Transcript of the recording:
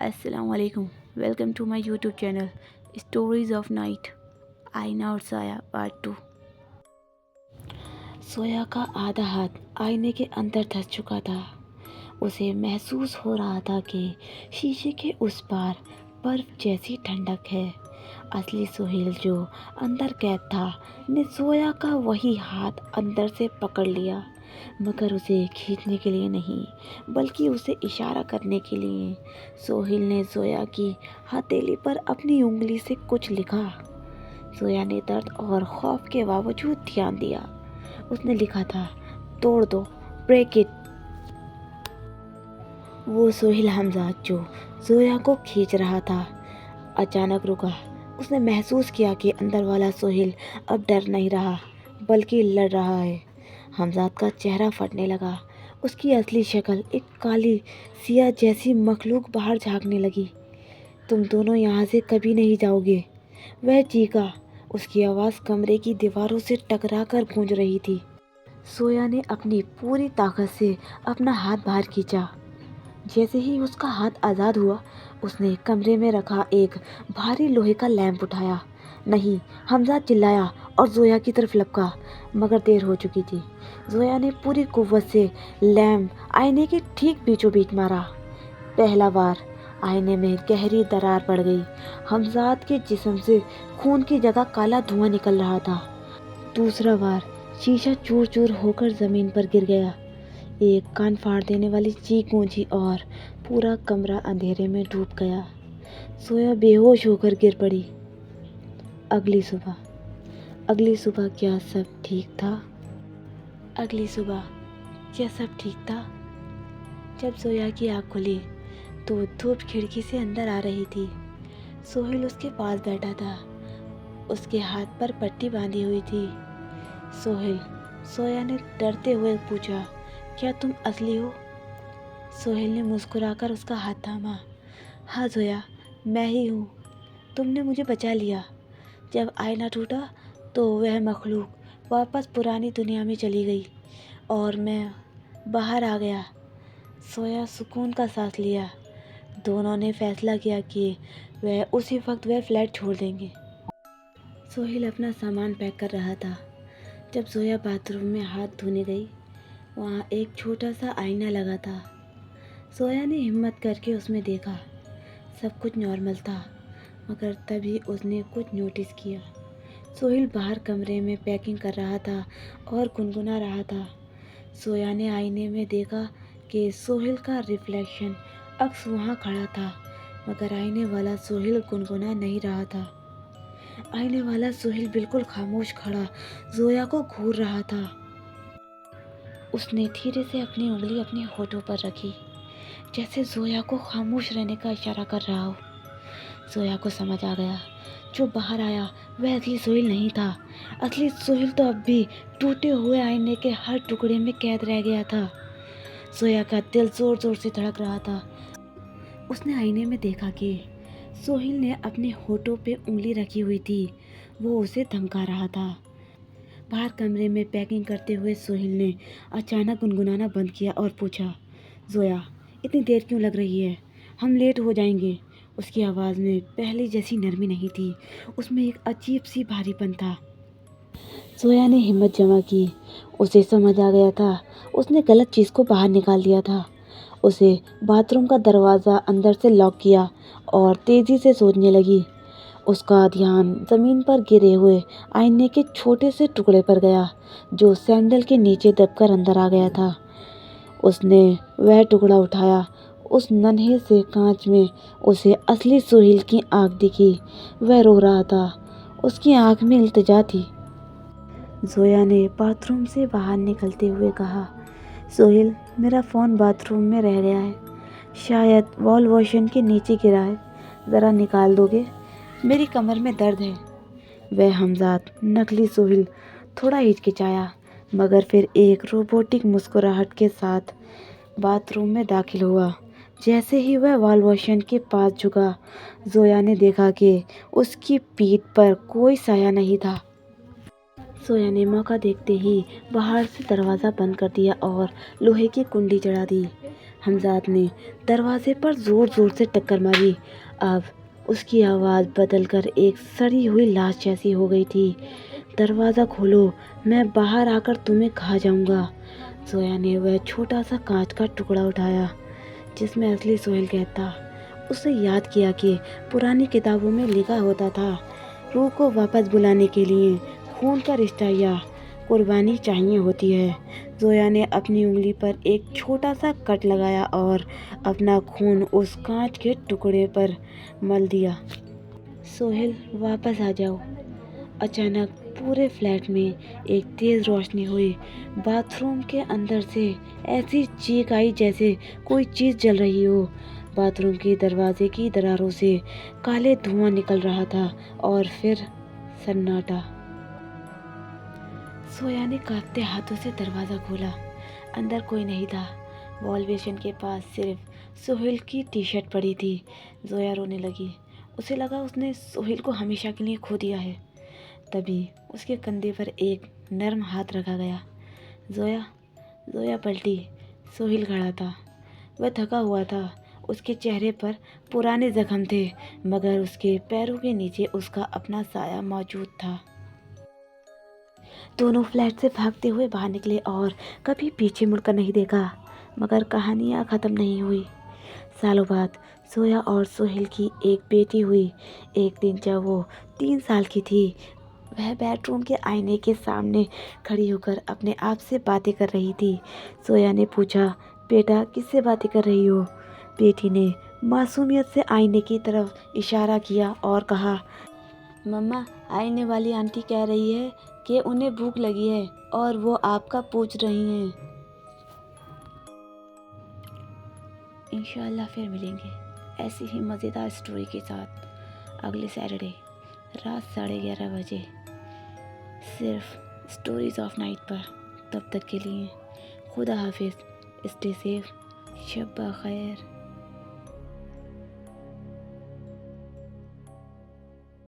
Assalamualaikum. Welcome to my YouTube channel Stories of Night. आईना और साया पार्ट 2। सोया का आधा हाथ आईने के अंदर धंस चुका था। उसे महसूस हो रहा था कि शीशे के उस पार बर्फ जैसी ठंडक है। असली सोहेल जो अंदर कैद था ने सोया का वही हाथ अंदर से पकड़ लिया, मगर उसे खींचने के लिए नहीं, बल्कि उसे इशारा करने के लिए। सोहेल ने सोया की हथेली पर अपनी उंगली से कुछ लिखा। सोया ने दर्द और खौफ के बावजूद ध्यान दिया। उसने लिखा था, तोड़ दो, ब्रेक इट। वो सोहेल हमजाद जो सोया को खींच रहा था अचानक रुका। उसने महसूस किया कि अंदर वाला सोहेल अब डर नहीं रहा, बल्कि लड़ रहा है। हमजाद का चेहरा फटने लगा। उसकी असली शक्ल एक काली सिया जैसी मखलूक बाहर झांकने लगी। तुम दोनों यहाँ से कभी नहीं जाओगे, वह चीखा। उसकी आवाज़ कमरे की दीवारों से टकरा कर गूंज रही थी। सोया ने अपनी पूरी ताकत से अपना हाथ बाहर खींचा। जैसे ही उसका हाथ आज़ाद हुआ, उसने कमरे में रखा एक भारी लोहे का लैंप उठाया। नहीं, हमजा चिल्लाया और जोया की तरफ लपका, मगर देर हो चुकी थी। जोया ने पूरी कुव्वत से लैंप आईने के ठीक बीचों बीच मारा। पहला बार आईने में गहरी दरार पड़ गई। हमजाद के जिस्म से खून की जगह काला धुआं निकल रहा था। दूसरा बार शीशा चूर चूर होकर जमीन पर गिर गया। एक कान फाड़ देने वाली चीख गूंजी और पूरा कमरा अंधेरे में डूब गया। सोया बेहोश होकर गिर पड़ी। अगली सुबह अगली सुबह क्या सब ठीक था? अगली सुबह क्या सब ठीक था? जब सोया की आँख खुली तो धूप खिड़की से अंदर आ रही थी। सोहेल उसके पास बैठा था। उसके हाथ पर पट्टी बांधी हुई थी। सोहेल, सोया ने डरते हुए पूछा, क्या तुम असली हो? सोहेल ने मुस्कुराकर उसका हाथ थामा। हाँ जोया, मैं ही हूँ। तुमने मुझे बचा लिया। जब आईना टूटा तो वह मखलूक वापस पुरानी दुनिया में चली गई और मैं बाहर आ गया। सोया सुकून का सांस लिया। दोनों ने फैसला किया कि वह उसी वक्त वह फ्लैट छोड़ देंगे। सोहेल अपना सामान पैक कर रहा था। जब सोया बाथरूम में हाथ धोने गई, वहाँ एक छोटा सा आईना लगा था। सोया ने हिम्मत करके उसमें देखा। सब कुछ नॉर्मल था, मगर तभी उसने कुछ नोटिस किया। सोहेल बाहर कमरे में पैकिंग कर रहा था और गुनगुना रहा था। सोया ने आईने में देखा कि सोहेल का रिफ्लेक्शन अक्स वहाँ खड़ा था, मगर आईने वाला सोहेल गुनगुना नहीं रहा था। आईने वाला सोहेल बिल्कुल खामोश खड़ा जोया को घूर रहा था। उसने धीरे से अपनी उंगली अपने होठों पर रखी, जैसे जोया को खामोश रहने का इशारा कर रहा हो। जोया को समझ आ गया, जो बाहर आया वह असली सोहेल नहीं था। असली सोहेल तो अब भी टूटे हुए आईने के हर टुकड़े में कैद रह गया था। जोया का दिल जोर जोर से धड़क रहा था। उसने आईने में देखा कि सोहेल ने अपने होठों पे उंगली रखी हुई थी। वो उसे धमका रहा था। बाहर कमरे में पैकिंग करते हुए सोहेल ने अचानक गुनगुनाना बंद किया और पूछा, जोया, इतनी देर क्यों लग रही है? हम लेट हो जाएंगे। उसकी आवाज़ में पहले जैसी नरमी नहीं थी, उसमें एक अजीब सी भारीपन था। जोया ने हिम्मत जमा की। उसे समझ आ गया था, उसने गलत चीज़ को बाहर निकाल दिया था। उसे बाथरूम का दरवाज़ा अंदर से लॉक किया और तेज़ी से सोचने लगी। उसका ध्यान ज़मीन पर गिरे हुए आईने के छोटे से टुकड़े पर गया, जो सैंडल के नीचे दबकर अंदर आ गया था। उसने वह टुकड़ा उठाया। उस नन्हे से कांच में उसे असली सोहेल की आंख दिखी। वह रो रहा था। उसकी आंख में इल्तिजा थी। जोया ने बाथरूम से बाहर निकलते हुए कहा, सोहेल, मेरा फ़ोन बाथरूम में रह गया है। शायद वॉल वॉशन के नीचे गिरा है। ज़रा निकाल दोगे? मेरी कमर में दर्द है। वह हमजाद नकली सोहेल थोड़ा हिचकिचाया, मगर फिर एक रोबोटिक मुस्कुराहट के साथ बाथरूम में दाखिल हुआ। जैसे ही वह वॉल वॉशन के पास झुका, जोया ने देखा कि उसकी पीठ पर कोई साया नहीं था। सोया ने मौका देखते ही बाहर से दरवाज़ा बंद कर दिया और लोहे की कुंडी चढ़ा दी। हमजाद ने दरवाजे पर ज़ोर ज़ोर से टक्कर मारी। अब उसकी आवाज़ बदलकर एक सड़ी हुई लाश जैसी हो गई थी। दरवाज़ा खोलो, मैं बाहर आकर तुम्हें खा जाऊंगा। सोया ने वह छोटा सा कांच का टुकड़ा उठाया जिसमें असली सोहेल कैद था। उसने याद किया कि पुरानी किताबों में लिखा होता था, रूह को वापस बुलाने के लिए खून का रिश्ता या कुर्बानी चाहिए होती है। जोया ने अपनी उंगली पर एक छोटा सा कट लगाया और अपना खून उस कांच के टुकड़े पर मल दिया। सोहेल, वापस आ जाओ। अचानक पूरे फ्लैट में एक तेज रोशनी हुई। बाथरूम के अंदर से ऐसी चीख आई जैसे कोई चीज जल रही हो। बाथरूम के दरवाजे की दरारों से काले धुआं निकल रहा था और फिर सन्नाटा। सोया ने कांपते हाथों से दरवाज़ा खोला। अंदर कोई नहीं था। वॉल बेसिन के पास सिर्फ सोहेल की टी शर्ट पड़ी थी। जोया रोने लगी। उसे लगा उसने सोहेल को हमेशा के लिए खो दिया है। तभी उसके कंधे पर एक नर्म हाथ रखा गया। जोया। जोया पलटी। सोहेल खड़ा था। वह थका हुआ था। उसके चेहरे पर पुराने जख्म थे, मगर उसके पैरों के नीचे उसका अपना साया मौजूद था। दोनों फ्लैट से भागते हुए बाहर निकले और कभी पीछे मुड़कर नहीं देखा। मगर कहानियाँ ख़त्म नहीं हुई। सालों बाद सोया और सोहेल की एक बेटी हुई। एक दिन जब वो 3 साल की थी, वह बेडरूम के आईने के सामने खड़ी होकर अपने आप से बातें कर रही थी। सोया ने पूछा, बेटा किससे बातें कर रही हो? बेटी ने मासूमियत से आईने की तरफ इशारा किया और कहा, मम्मा, आईने वाली आंटी कह रही है कि उन्हें भूख लगी है और वो आपका पूछ रही हैं। इंशाल्लाह फिर मिलेंगे ऐसी ही मज़ेदार स्टोरी के साथ अगले सैटरडे रात 11:30 बजे, सिर्फ स्टोरीज ऑफ नाइट पर। तब तक के लिए खुदा हाफिज़, स्टे सेफ, शब खैर।